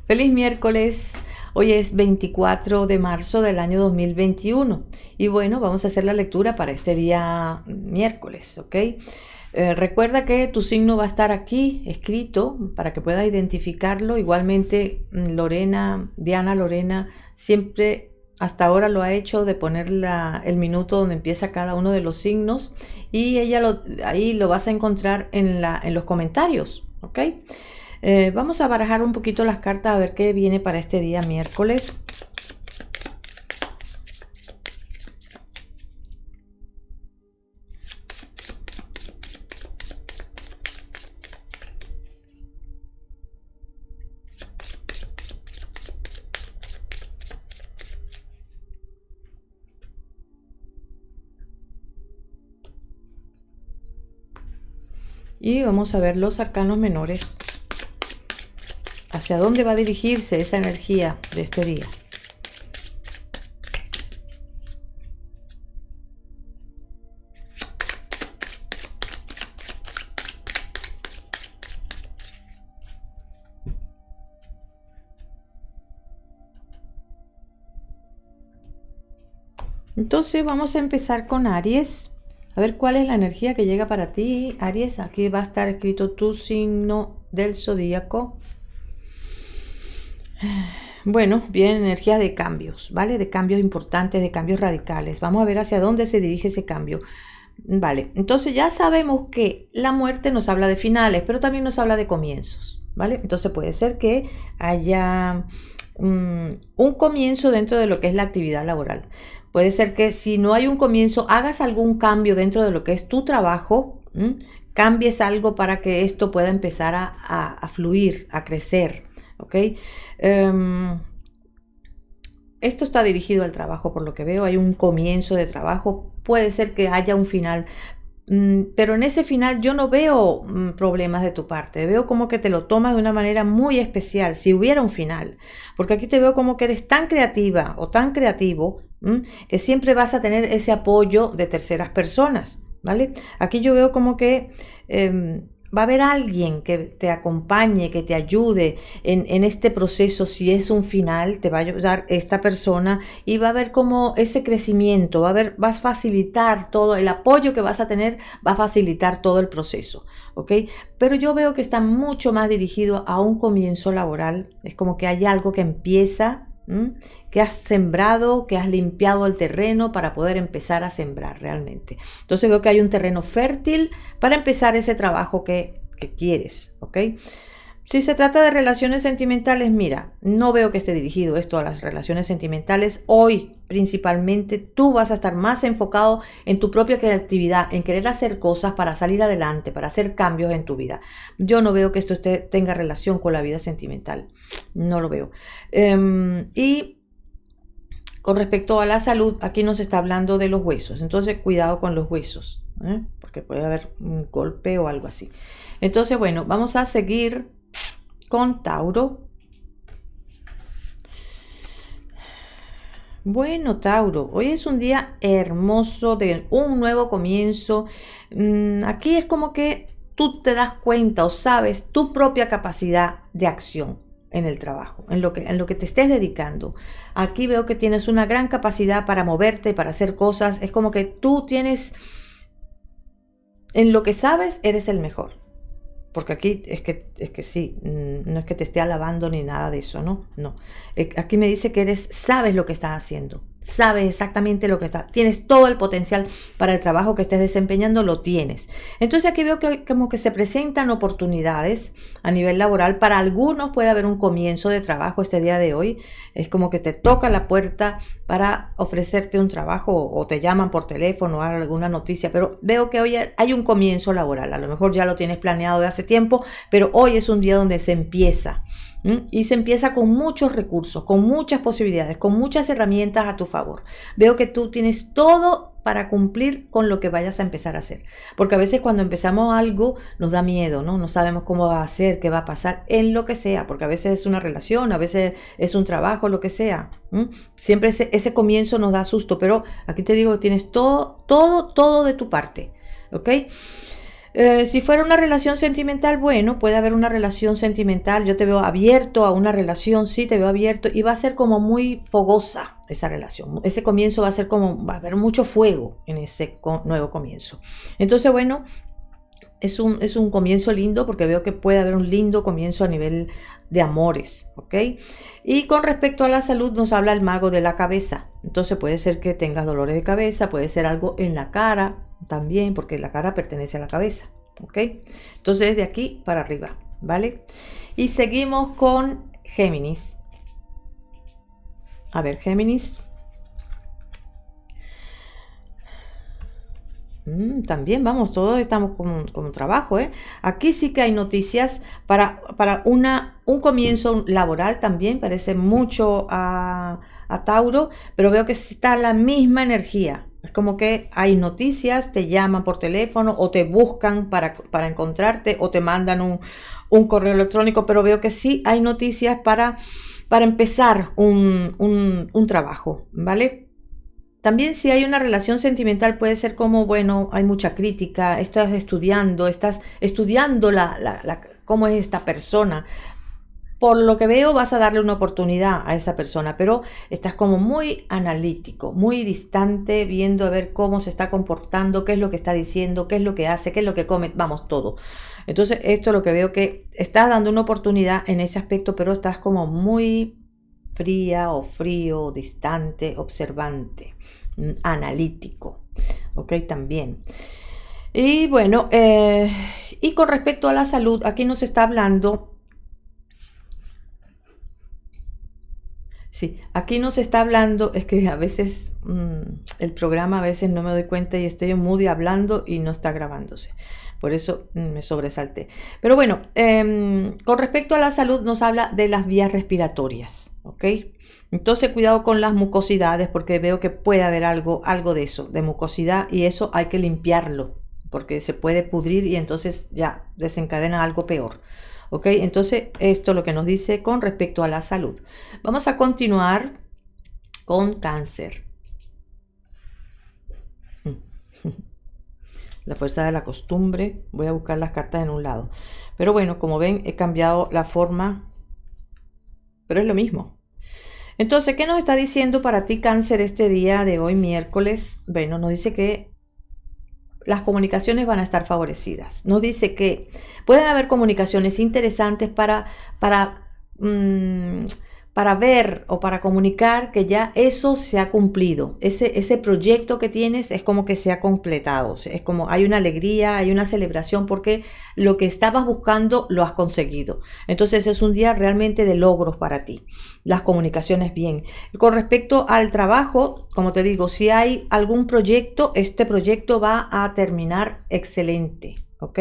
Feliz miércoles. Hoy es 24 de marzo del año 2021 y bueno, vamos a hacer la lectura para este día miércoles, ¿ok? Recuerda que tu signo va a estar aquí escrito para que puedas identificarlo. Igualmente, Diana Lorena, siempre hasta ahora lo ha hecho de poner el minuto donde empieza cada uno de los signos y ahí lo vas a encontrar en los comentarios, ¿ok? Vamos a barajar un poquito las cartas a ver qué viene para este día miércoles. Y vamos a ver los arcanos menores. ¿Hacia dónde va a dirigirse esa energía de este día? Entonces vamos a empezar con Aries. A ver cuál es la energía que llega para ti, Aries. Aquí va a estar escrito tu signo del zodíaco. Bueno, vienen energías de cambios, ¿vale? De cambios importantes, de cambios radicales. Vamos a ver hacia dónde se dirige ese cambio. Vale, entonces ya sabemos que la muerte nos habla de finales, pero también nos habla de comienzos, ¿vale? Entonces puede ser que haya un comienzo dentro de lo que es la actividad laboral. Puede ser que si no hay un comienzo, hagas algún cambio dentro de lo que es tu trabajo, cambies algo para que esto pueda empezar a fluir, a crecer, ¿ok? Esto está dirigido al trabajo, por lo que veo. Hay un comienzo de trabajo. Puede ser que haya un final, pero en ese final yo no veo problemas de tu parte. Veo como que te lo tomas de una manera muy especial, si hubiera un final. Porque aquí te veo como que eres tan creativa o tan creativo, que siempre vas a tener ese apoyo de terceras personas, ¿vale? Aquí yo veo como que va a haber alguien que te acompañe, que te ayude en este proceso. Si es un final, te va a ayudar esta persona y va a haber como ese crecimiento, vas a facilitar todo, el apoyo que vas a tener va a facilitar todo el proceso, ¿ok? Pero yo veo que está mucho más dirigido a un comienzo laboral. Es como que hay algo que empieza, que has sembrado, que has limpiado el terreno para poder empezar a sembrar realmente. Entonces veo que hay un terreno fértil para empezar ese trabajo que quieres, ¿ok? Si se trata de relaciones sentimentales, mira, no veo que esté dirigido esto a las relaciones sentimentales. Hoy, principalmente, tú vas a estar más enfocado en tu propia creatividad, en querer hacer cosas para salir adelante, para hacer cambios en tu vida. Yo no veo que esto tenga relación con la vida sentimental. No lo veo. Y con respecto a la salud, aquí nos está hablando de los huesos. Entonces, cuidado con los huesos, porque puede haber un golpe o algo así. Entonces, bueno, vamos a seguir con Tauro. Bueno, Tauro, hoy es un día hermoso de un nuevo comienzo. Aquí es como que tú te das cuenta o sabes tu propia capacidad de acción en el trabajo, en lo que te estés dedicando. Aquí veo que tienes una gran capacidad para moverte, para hacer cosas. Es como que tú tienes, en lo que sabes, eres el mejor. Porque aquí es que sí, no es que te esté alabando ni nada de eso, ¿no? No. Aquí me dice que sabes lo que estás haciendo, sabes exactamente lo que tienes todo el potencial para el trabajo que estés desempeñando, lo tienes. Entonces aquí veo que como que se presentan oportunidades a nivel laboral. Para algunos puede haber un comienzo de trabajo este día de hoy. Es como que te toca la puerta para ofrecerte un trabajo o te llaman por teléfono o alguna noticia, pero veo que hoy hay un comienzo laboral. A lo mejor ya lo tienes planeado de hace tiempo, pero hoy es un día donde se empieza. Y se empieza con muchos recursos, con muchas posibilidades, con muchas herramientas a tu favor. Veo que tú tienes todo para cumplir con lo que vayas a empezar a hacer. Porque a veces cuando empezamos algo nos da miedo, ¿no? No sabemos cómo va a ser, qué va a pasar, en lo que sea. Porque a veces es una relación, a veces es un trabajo, lo que sea. Siempre ese comienzo nos da susto. Pero aquí te digo que tienes todo de tu parte. ¿Ok? Si fuera una relación sentimental, bueno, puede haber una relación sentimental. Yo te veo abierto a una relación, sí, te veo abierto y va a ser como muy fogosa esa relación. Ese comienzo va a ser como, va a haber mucho fuego en ese nuevo comienzo. Entonces, bueno, es un comienzo lindo porque veo que puede haber un lindo comienzo a nivel de amores, ¿ok? Y con respecto a la salud nos habla el mago de la cabeza. Entonces puede ser que tengas dolores de cabeza, puede ser algo en la cara también, porque la cara pertenece a la cabeza, ¿ok? Entonces de aquí para arriba, ¿vale? Y seguimos con Géminis. A ver, Géminis. También vamos, todos estamos con trabajo, ¿eh? Aquí sí que hay noticias para un comienzo laboral también, parece mucho a Tauro, pero veo que está la misma energía. Es como que hay noticias, te llaman por teléfono o te buscan para encontrarte o te mandan un correo electrónico, pero veo que sí hay noticias para empezar un trabajo, ¿vale? También si hay una relación sentimental puede ser como, bueno, hay mucha crítica, estás estudiando cómo es esta persona. Por lo que veo vas a darle una oportunidad a esa persona, pero estás como muy analítico, muy distante, viendo a ver cómo se está comportando, qué es lo que está diciendo, qué es lo que hace, qué es lo que come, vamos, todo. Entonces esto es lo que veo que estás dando una oportunidad en ese aspecto, pero estás como muy fría o frío, distante, observante, analítico, ok, también. Y bueno, y con respecto a la salud, aquí nos está hablando, sí, aquí nos está hablando, es que a veces el programa a veces no me doy cuenta y estoy en Moody hablando y no está grabándose. Por eso me sobresalté. Pero bueno, con respecto a la salud nos habla de las vías respiratorias, ¿ok? Entonces cuidado con las mucosidades porque veo que puede haber algo de eso, de mucosidad y eso hay que limpiarlo porque se puede pudrir y entonces ya desencadena algo peor. ¿Ok? Entonces esto es lo que nos dice con respecto a la salud. Vamos a continuar con cáncer. La fuerza de la costumbre. Voy a buscar las cartas en un lado. Pero bueno, como ven, he cambiado la forma. Pero es lo mismo. Entonces, ¿qué nos está diciendo para ti cáncer este día de hoy, miércoles? Bueno, nos dice que las comunicaciones van a estar favorecidas. Nos dice que pueden haber comunicaciones interesantes para ver o para comunicar que ya eso se ha cumplido. Ese proyecto que tienes es como que se ha completado. Es como hay una alegría, hay una celebración porque lo que estabas buscando lo has conseguido. Entonces es un día realmente de logros para ti. Las comunicaciones bien. Con respecto al trabajo, como te digo, si hay algún proyecto, este proyecto va a terminar excelente. ¿Ok?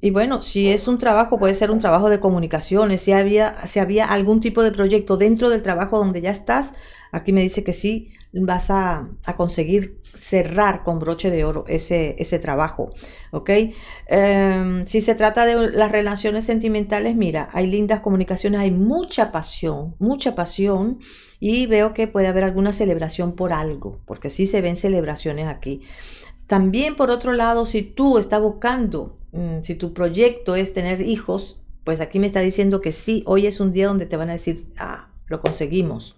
Y bueno, si es un trabajo, puede ser un trabajo de comunicaciones, si había algún tipo de proyecto dentro del trabajo donde ya estás, aquí me dice que sí, vas a conseguir cerrar con broche de oro ese trabajo, ¿ok? Si se trata de las relaciones sentimentales, mira, hay lindas comunicaciones, hay mucha pasión y veo que puede haber alguna celebración por algo, porque sí se ven celebraciones aquí. También por otro lado, si tú estás buscando, si tu proyecto es tener hijos, pues aquí me está diciendo que sí, hoy es un día donde te van a decir, lo conseguimos.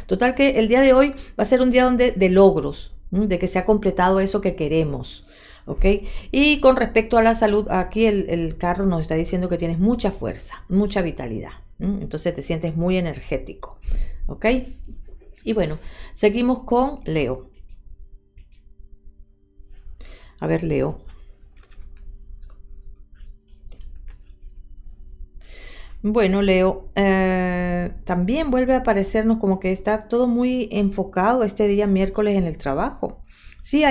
Total que el día de hoy va a ser un día de logros, de que se ha completado eso que queremos. ¿Ok? Y con respecto a la salud, aquí el carro nos está diciendo que tienes mucha fuerza, mucha vitalidad. Entonces te sientes muy energético. ¿Ok? Y bueno, seguimos con Leo. A ver, Leo. Bueno, Leo, también vuelve a aparecernos como que está todo muy enfocado este día miércoles en el trabajo. Sí,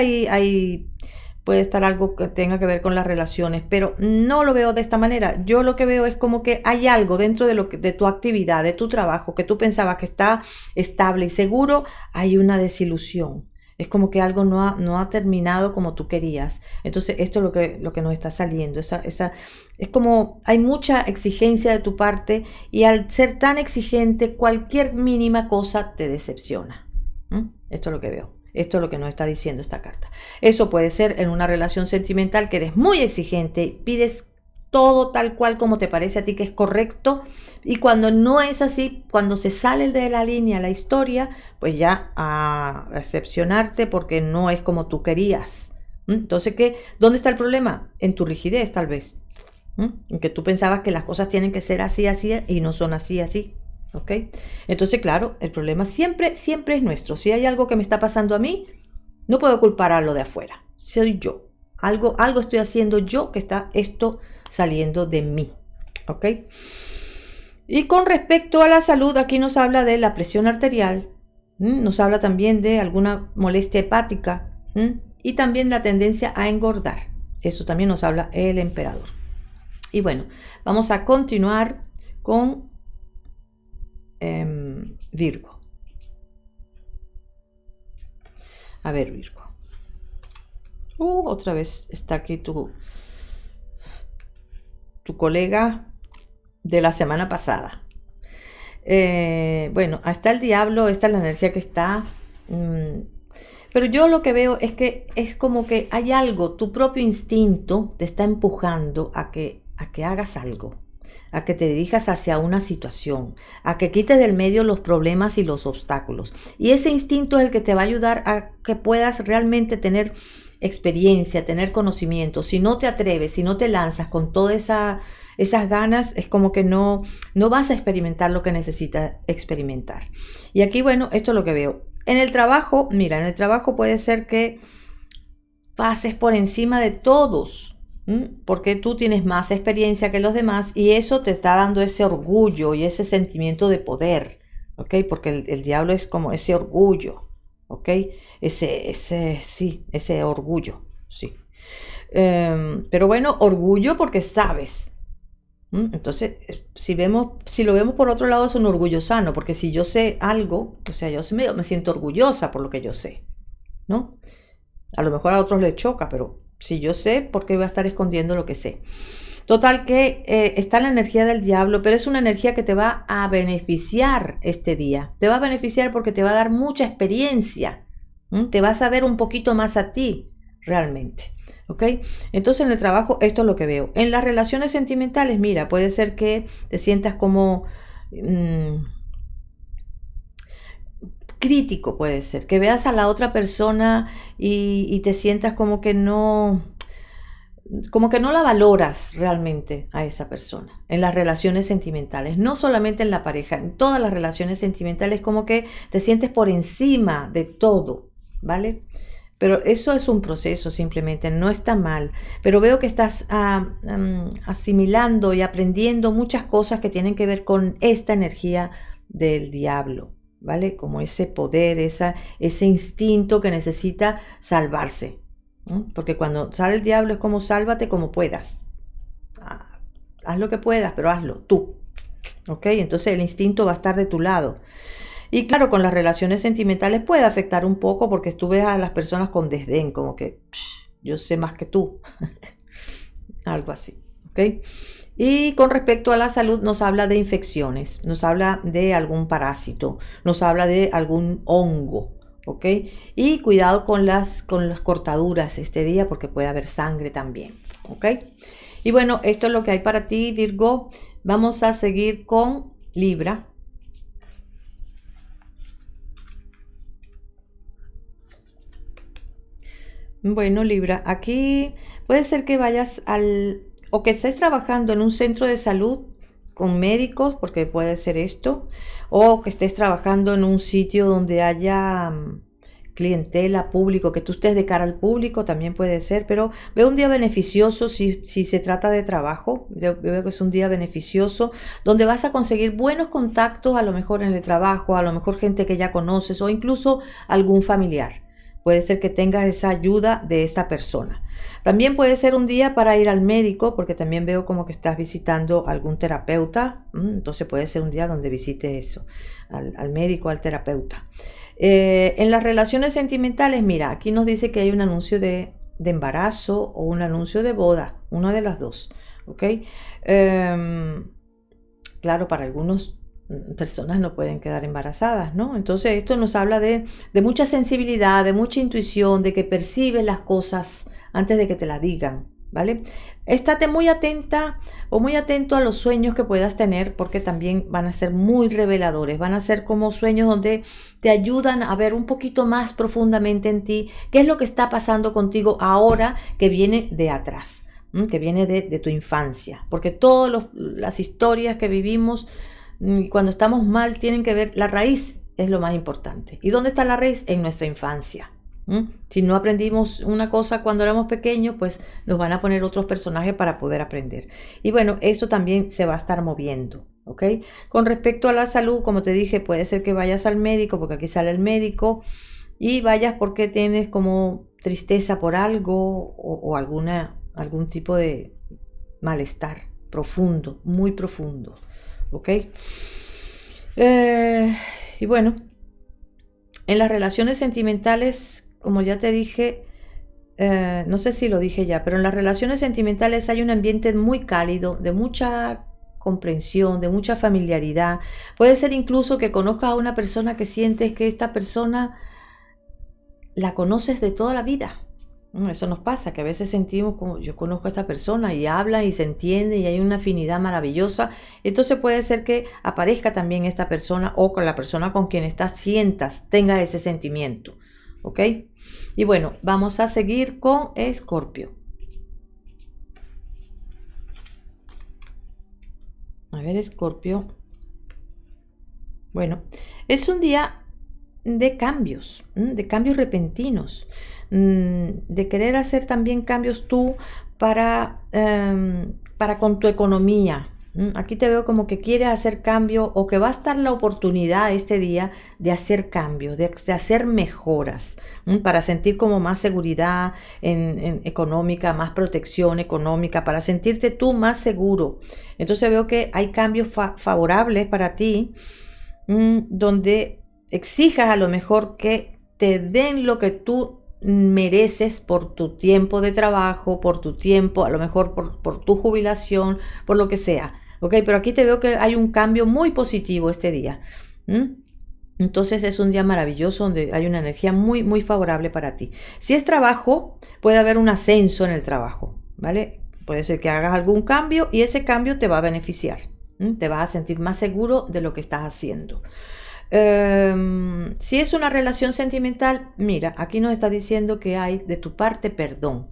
puede estar algo que tenga que ver con las relaciones, pero no lo veo de esta manera. Yo lo que veo es como que hay algo dentro de tu actividad, de tu trabajo, que tú pensabas que está estable y seguro, hay una desilusión. Es como que algo no ha terminado como tú querías. Entonces, esto es lo que nos está saliendo. Es como hay mucha exigencia de tu parte y al ser tan exigente, cualquier mínima cosa te decepciona. Esto es lo que veo. Esto es lo que nos está diciendo esta carta. Eso puede ser en una relación sentimental que eres muy exigente, pides todo tal cual como te parece a ti que es correcto, y cuando no es así, cuando se sale de la línea la historia, pues ya a decepcionarte porque no es como tú querías. Entonces, ¿dónde está el problema? En tu rigidez, tal vez. En que tú pensabas que las cosas tienen que ser así, así, y no son así, así. ¿Ok? Entonces, claro, el problema siempre, siempre es nuestro. Si hay algo que me está pasando a mí, no puedo culpar a lo de afuera. Soy yo. Algo estoy haciendo yo que está esto saliendo de mí. ¿Ok? Y con respecto a la salud, aquí nos habla de la presión arterial, nos habla también de alguna molestia hepática y también la tendencia a engordar. Eso también nos habla el emperador. Y bueno, vamos a continuar con Virgo. A ver, Virgo. Otra vez está aquí tu colega de la semana pasada. Bueno, hasta el diablo, esta es la energía que está. Pero yo lo que veo es que es como que hay algo, tu propio instinto te está empujando a que hagas algo, a que te dirijas hacia una situación, a que quites del medio los problemas y los obstáculos. Y ese instinto es el que te va a ayudar a que puedas realmente tener experiencia, tener conocimiento. Si no te atreves, si no te lanzas con todas esas ganas, es como que no vas a experimentar lo que necesitas experimentar. Y aquí, bueno, esto es lo que veo. En el trabajo, mira, en el trabajo puede ser que pases por encima de todos, porque tú tienes más experiencia que los demás y eso te está dando ese orgullo y ese sentimiento de poder, ¿ok? Porque el diablo es como ese orgullo, ¿ok? Ese orgullo, sí. Pero bueno, orgullo porque sabes. Entonces, si lo vemos por otro lado, es un orgullo sano, porque si yo sé algo, o sea, yo me siento orgullosa por lo que yo sé, ¿no? A lo mejor a otros les choca, pero si yo sé, ¿por qué voy a estar escondiendo lo que sé? Total que está la energía del diablo, pero es una energía que te va a beneficiar este día. Te va a beneficiar porque te va a dar mucha experiencia. Te vas a ver un poquito más a ti, realmente. ¿Ok? Entonces en el trabajo esto es lo que veo. En las relaciones sentimentales, mira, puede ser que te sientas como crítico, puede ser, que veas a la otra persona y te sientas como que no la valoras realmente a esa persona en las relaciones sentimentales, no solamente en la pareja, en todas las relaciones sentimentales, como que te sientes por encima de todo, ¿vale? Pero eso es un proceso simplemente, no está mal. Pero veo que estás asimilando y aprendiendo muchas cosas que tienen que ver con esta energía del diablo, ¿vale? Como ese poder, ese instinto que necesita salvarse. Porque cuando sale el diablo es como sálvate como puedas. Haz lo que puedas, pero hazlo tú. ¿Ok? Entonces el instinto va a estar de tu lado. Y claro, con las relaciones sentimentales puede afectar un poco porque tú ves a las personas con desdén, como que yo sé más que tú, algo así, ¿ok? Y con respecto a la salud nos habla de infecciones, nos habla de algún parásito, nos habla de algún hongo, ¿ok? Y cuidado con las cortaduras este día porque puede haber sangre también, ¿ok? Y bueno, esto es lo que hay para ti, Virgo. Vamos a seguir con Libra. Bueno, Libra, aquí puede ser que vayas o que estés trabajando en un centro de salud con médicos, porque puede ser esto, o que estés trabajando en un sitio donde haya clientela, público, que tú estés de cara al público, también puede ser, pero veo un día beneficioso si se trata de trabajo, yo veo que es un día beneficioso, donde vas a conseguir buenos contactos, a lo mejor en el trabajo, a lo mejor gente que ya conoces o incluso algún familiar. Puede ser que tengas esa ayuda de esta persona. También puede ser un día para ir al médico, porque también veo como que estás visitando algún terapeuta. Entonces puede ser un día donde visites eso, al médico, al terapeuta. En las relaciones sentimentales, mira, aquí nos dice que hay un anuncio de embarazo o un anuncio de boda, una de las dos. ¿Ok? Claro, para algunos personas no pueden quedar embarazadas, ¿no? Entonces esto nos habla de mucha sensibilidad, de mucha intuición, de que percibes las cosas antes de que te las digan, ¿vale? Estate muy atenta o muy atento a los sueños que puedas tener, porque también van a ser muy reveladores, van a ser como sueños donde te ayudan a ver un poquito más profundamente en ti qué es lo que está pasando contigo ahora que viene de atrás, que viene de tu infancia, porque todas las historias que vivimos cuando estamos mal tienen que ver, la raíz es lo más importante. ¿Y dónde está la raíz? En nuestra infancia. Si no aprendimos una cosa cuando éramos pequeños, pues nos van a poner otros personajes para poder aprender. Y bueno, esto también se va a estar moviendo, ¿ok? Con respecto a la salud, como te dije, puede ser que vayas al médico, porque aquí sale el médico, y vayas porque tienes como tristeza por algo o algún tipo de malestar profundo, muy profundo, ¿ok? Y bueno, en las relaciones sentimentales, como ya te dije, no sé si lo dije ya, pero en las relaciones sentimentales hay un ambiente muy cálido, de mucha comprensión, de mucha familiaridad. Puede ser incluso que conozcas a una persona que sientes que esta persona la conoces de toda la vida. Eso nos pasa, que a veces sentimos como yo conozco a esta persona y habla y se entiende y hay una afinidad maravillosa. Entonces puede ser que aparezca también esta persona o con la persona con quien estás tenga ese sentimiento. ¿Ok? Y bueno, vamos a seguir con Escorpio. A ver, Escorpio. Bueno, es un día de cambios repentinos, de querer hacer también cambios tú para con tu economía. Aquí te veo como que quieres hacer cambio o que va a estar la oportunidad este día de hacer cambio, de hacer mejoras, para sentir como más seguridad en económica, más protección económica, para sentirte tú más seguro. Entonces veo que hay cambios favorables para ti, donde exijas a lo mejor que te den lo que tú mereces por tu tiempo de trabajo, por tu tiempo, a lo mejor por tu jubilación, por lo que sea. ¿Ok? Pero aquí te veo que hay un cambio muy positivo este día. Entonces es un día maravilloso donde hay una energía muy, muy favorable para ti. Si es trabajo, puede haber un ascenso en el trabajo, ¿vale? Puede ser que hagas algún cambio y ese cambio te va a beneficiar. Te vas a sentir más seguro de lo que estás haciendo. Si es una relación sentimental, mira, aquí nos está diciendo que hay de tu parte perdón.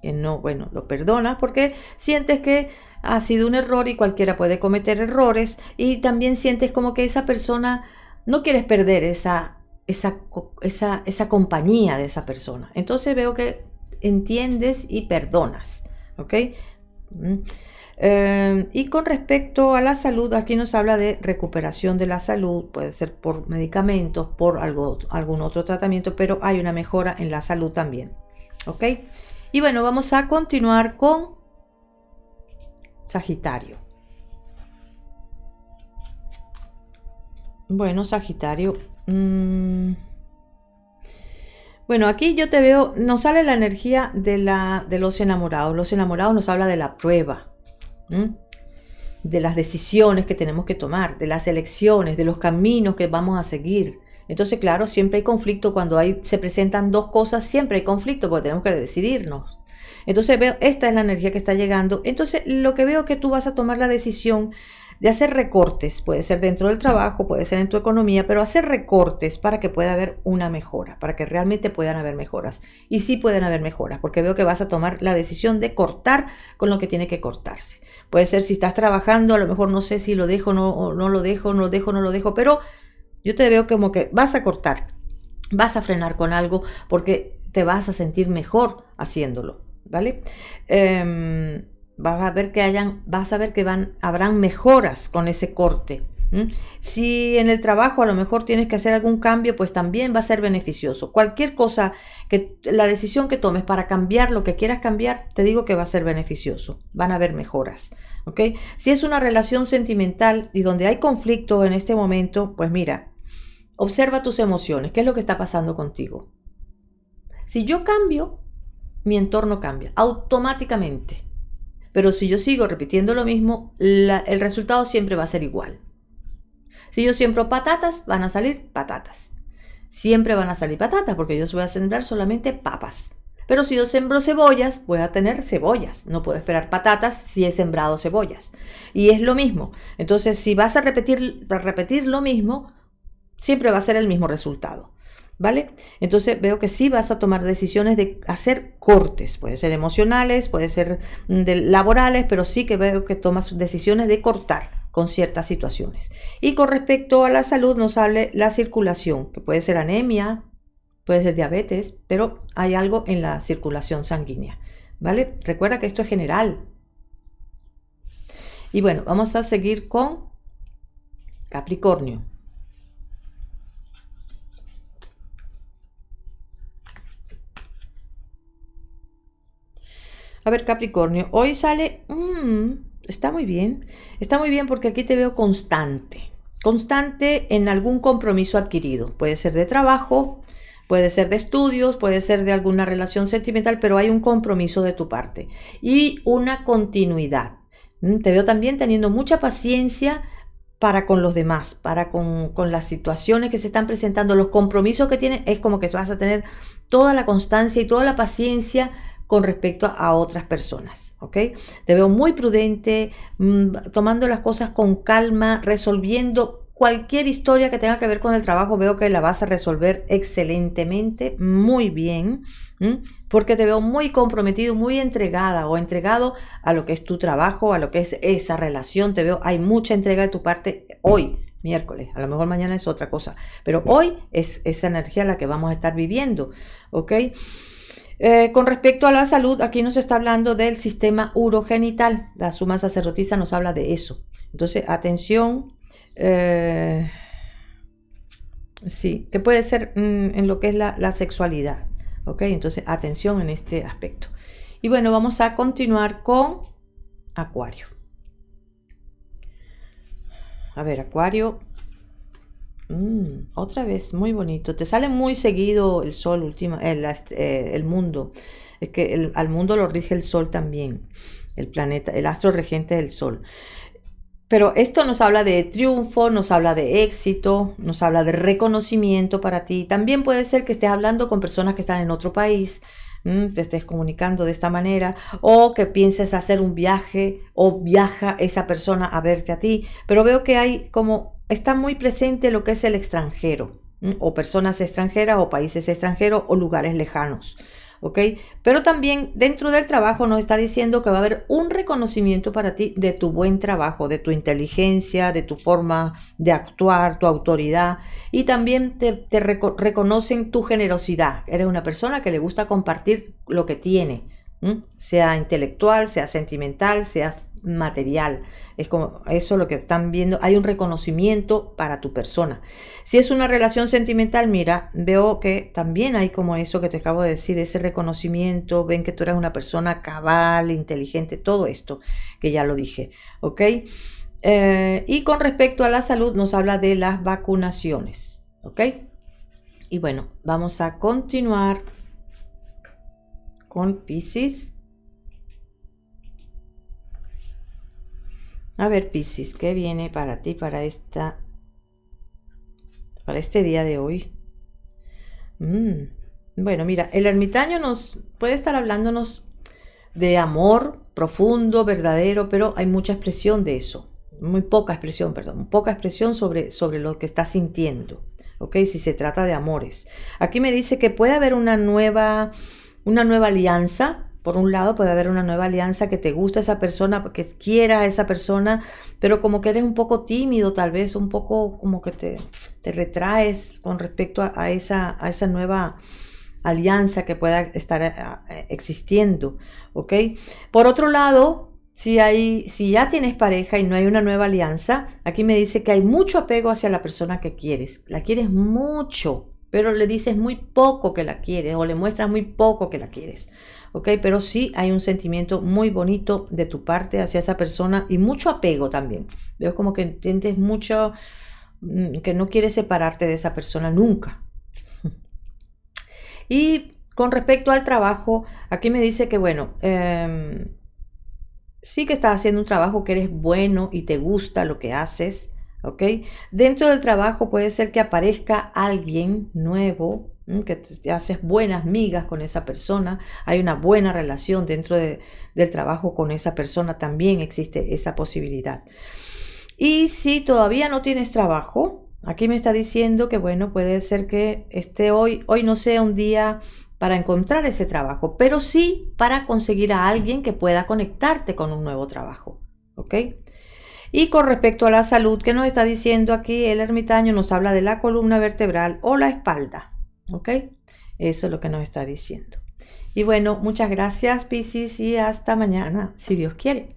Que no, bueno, lo perdonas porque sientes que ha sido un error y cualquiera puede cometer errores, y también sientes como que esa persona, no quieres perder esa compañía de esa persona. Entonces veo que entiendes y perdonas, ¿ok? Y con respecto a la salud, aquí nos habla de recuperación de la salud, puede ser por medicamentos, por algún otro tratamiento, pero hay una mejora en la salud también, ¿ok? Y bueno, vamos a continuar con Sagitario. Bueno, Sagitario, bueno, aquí yo te veo, nos sale la energía de los enamorados. Los enamorados nos habla de la prueba, de las decisiones que tenemos que tomar, de las elecciones, de los caminos que vamos a seguir. Entonces, claro, siempre hay conflicto cuando se presentan dos cosas, siempre hay conflicto porque tenemos que decidirnos. Entonces veo, esta es la energía que está llegando. Entonces lo que veo es que tú vas a tomar la decisión de hacer recortes, puede ser dentro del trabajo, puede ser en tu economía, pero hacer recortes para que pueda haber una mejora, para que realmente puedan haber mejoras. Y sí pueden haber mejoras, porque veo que vas a tomar la decisión de cortar con lo que tiene que cortarse. Puede ser si estás trabajando, a lo mejor no sé si lo dejo, no lo dejo, no lo dejo, pero yo te veo como que vas a cortar, vas a frenar con algo porque te vas a sentir mejor haciéndolo, ¿vale? Vas a ver que habrán mejoras con ese corte. Si en el trabajo a lo mejor tienes que hacer algún cambio, pues también va a ser beneficioso. Cualquier cosa, la decisión que tomes para cambiar lo que quieras cambiar, te digo que va a ser beneficioso. Van a haber mejoras, ¿ok? Si es una relación sentimental y donde hay conflicto en este momento, pues mira, observa tus emociones. ¿Qué es lo que está pasando contigo? Si yo cambio, mi entorno cambia automáticamente. Pero si yo sigo repitiendo lo mismo, el resultado siempre va a ser igual. Si yo siembro patatas, van a salir patatas. Siempre van a salir patatas porque yo voy a sembrar solamente papas. Pero si yo siembro cebollas, voy a tener cebollas. No puedo esperar patatas si he sembrado cebollas. Y es lo mismo. Entonces, si vas a repetir lo mismo, siempre va a ser el mismo resultado. ¿Vale? Entonces veo que sí vas a tomar decisiones de hacer cortes. Puede ser emocionales, puede ser laborales, pero sí que veo que tomas decisiones de cortar con ciertas situaciones. Y con respecto a la salud, nos hable la circulación, que puede ser anemia, puede ser diabetes, pero hay algo en la circulación sanguínea, ¿vale? Recuerda que esto es general. Y bueno, vamos a seguir con Capricornio. A ver, Capricornio, hoy sale, está muy bien porque aquí te veo constante en algún compromiso adquirido, puede ser de trabajo, puede ser de estudios, puede ser de alguna relación sentimental, pero hay un compromiso de tu parte y una continuidad. Te veo también teniendo mucha paciencia para con los demás, para con las situaciones que se están presentando, los compromisos que tienes, es como que vas a tener toda la constancia y toda la paciencia con respecto a otras personas, ¿ok? Te veo muy prudente, tomando las cosas con calma, resolviendo cualquier historia que tenga que ver con el trabajo. Veo que la vas a resolver excelentemente, muy bien, porque te veo muy comprometido, muy entregada o entregado a lo que es tu trabajo, a lo que es esa relación. Te veo, hay mucha entrega de tu parte hoy, miércoles, a lo mejor mañana es otra cosa, pero hoy es esa energía la que vamos a estar viviendo, ¿ok? Con respecto a la salud, aquí nos está hablando del sistema urogenital. La suma sacerdotisa nos habla de eso. Entonces, atención, sí, que puede ser en lo que es la sexualidad. ¿Ok? Entonces, atención en este aspecto. Y bueno, vamos a continuar con Acuario. A ver, Acuario. Otra vez, muy bonito. Te sale muy seguido el sol, el mundo. Es que al mundo lo rige el sol también. El planeta, el astro regente del sol. Pero esto nos habla de triunfo, nos habla de éxito, nos habla de reconocimiento para ti. También puede ser que estés hablando con personas que están en otro país, te estés comunicando de esta manera, o que pienses hacer un viaje, o viaja esa persona a verte a ti. Pero veo que hay como, está muy presente lo que es el extranjero, o personas extranjeras, o países extranjeros, o lugares lejanos. ¿Ok? Pero también dentro del trabajo nos está diciendo que va a haber un reconocimiento para ti de tu buen trabajo, de tu inteligencia, de tu forma de actuar, tu autoridad, y también te reconocen tu generosidad. Eres una persona que le gusta compartir lo que tiene, sea intelectual, sea sentimental, sea material. Es como eso lo que están viendo. Hay un reconocimiento para tu persona. Si es una relación sentimental, mira, veo que también hay como eso que te acabo de decir, ese reconocimiento. Ven que tú eres una persona cabal, inteligente, todo esto que ya lo dije, ¿ok? Y con respecto a la salud nos habla de las vacunaciones, ¿ok? Y bueno, vamos a continuar con Piscis. A ver, Piscis, ¿qué viene para ti para este día de hoy? Bueno, mira, el ermitaño nos puede estar hablándonos de amor profundo, verdadero, pero hay mucha expresión de eso. Muy poca expresión, perdón, poca expresión sobre lo que está sintiendo, ¿ok? Si se trata de amores. Aquí me dice que puede haber una nueva alianza. Por un lado puede haber una nueva alianza, que te gusta esa persona, que quiera a esa persona, pero como que eres un poco tímido, tal vez un poco como que te retraes con respecto a esa nueva alianza que pueda estar existiendo, ¿ok? Por otro lado, si ya tienes pareja y no hay una nueva alianza, aquí me dice que hay mucho apego hacia la persona que quieres. La quieres mucho, pero le dices muy poco que la quieres, o le muestras muy poco que la quieres. ¿Ok? Pero sí hay un sentimiento muy bonito de tu parte hacia esa persona y mucho apego también. Veo como que entiendes mucho, que no quieres separarte de esa persona nunca. Y con respecto al trabajo, aquí me dice que bueno, sí que estás haciendo un trabajo que eres bueno y te gusta lo que haces, ¿ok? Dentro del trabajo puede ser que aparezca alguien nuevo, que te haces buenas migas con esa persona, hay una buena relación dentro del trabajo con esa persona, también existe esa posibilidad. Y si todavía no tienes trabajo, aquí me está diciendo que bueno, puede ser que hoy no sea un día para encontrar ese trabajo, pero sí para conseguir a alguien que pueda conectarte con un nuevo trabajo, ¿ok? Y con respecto a la salud, ¿qué nos está diciendo aquí el ermitaño? Nos habla de la columna vertebral o la espalda, ¿ok? Eso es lo que nos está diciendo. Y bueno, muchas gracias, Piscis, y hasta mañana, si Dios quiere.